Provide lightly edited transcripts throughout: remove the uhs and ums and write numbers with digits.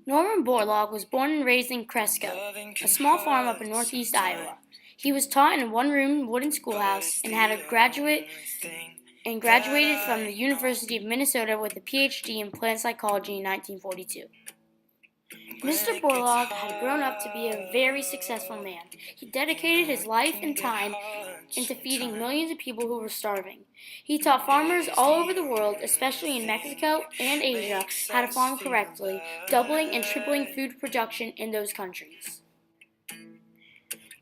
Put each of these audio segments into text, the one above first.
Norman Borlaug was born and raised in Cresco, a small farm up in northeast Iowa. He was taught in a one-room wooden schoolhouse and graduated from the University of Minnesota with a PhD in plant psychology in 1942. Mr. Borlaug had grown up to be a very successful man. He dedicated his life and time into feeding millions of people who were starving. He taught farmers all over the world, especially in Mexico and Asia, how to farm correctly, doubling and tripling food production in those countries.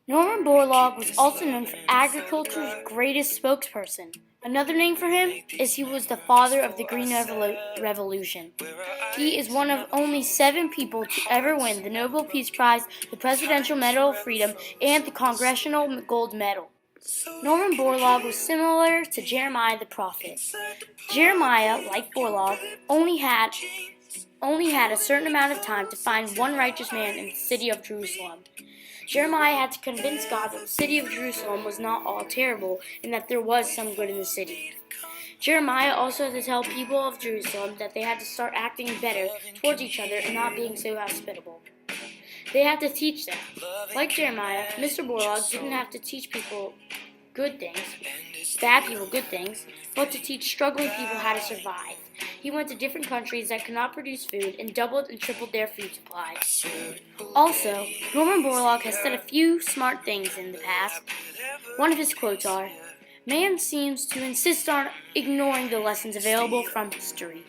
Norman Borlaug was also known for agriculture's greatest spokesperson. Another name for him is he was the father of the Green Revolution. He is one of only 7 people to ever win the Nobel Peace Prize, the Presidential Medal of Freedom, and the Congressional Gold Medal. Norman Borlaug was similar to Jeremiah the prophet. Jeremiah, like Borlaug, only had a certain amount of time to find one righteous man in the city of Jerusalem. Jeremiah had to convince God that the city of Jerusalem was not all terrible and that there was some good in the city. Jeremiah also had to tell people of Jerusalem that they had to start acting better towards each other and not being so hospitable. They had to teach them. Like Jeremiah, Mr. Borlaug didn't have to teach people bad people good things, but to teach struggling people how to survive. He went to different countries that could not produce food and doubled and tripled their food supply. Also, Norman Borlaug has said a few smart things in the past. One of his quotes are, "Man seems to insist on ignoring the lessons available from history."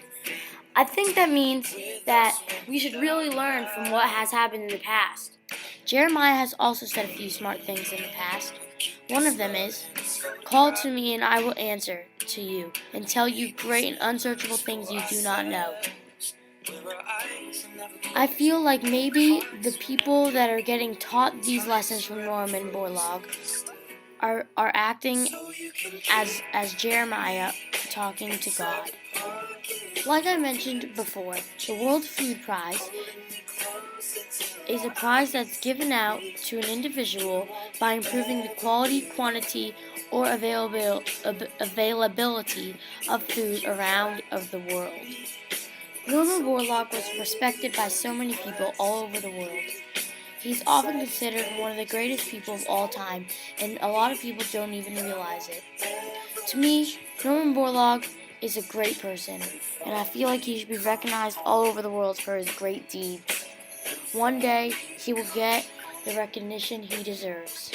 I think that means that we should really learn from what has happened in the past. Jeremiah has also said a few smart things in the past. One of them is, "Call to me and I will answer to you and tell you great and unsearchable things you do not know." I feel like maybe the people that are getting taught these lessons from Norman Borlaug are acting as Jeremiah talking to God. Like I mentioned before, the World Food Prize is a prize that's given out to an individual by improving the quality, quantity, or availability of food around the world. Norman Borlaug was respected by so many people all over the world. He's often considered one of the greatest people of all time, and a lot of people don't even realize it. To me, Norman Borlaug is a great person, and I feel like he should be recognized all over the world for his great deeds. One day, he will get the recognition he deserves.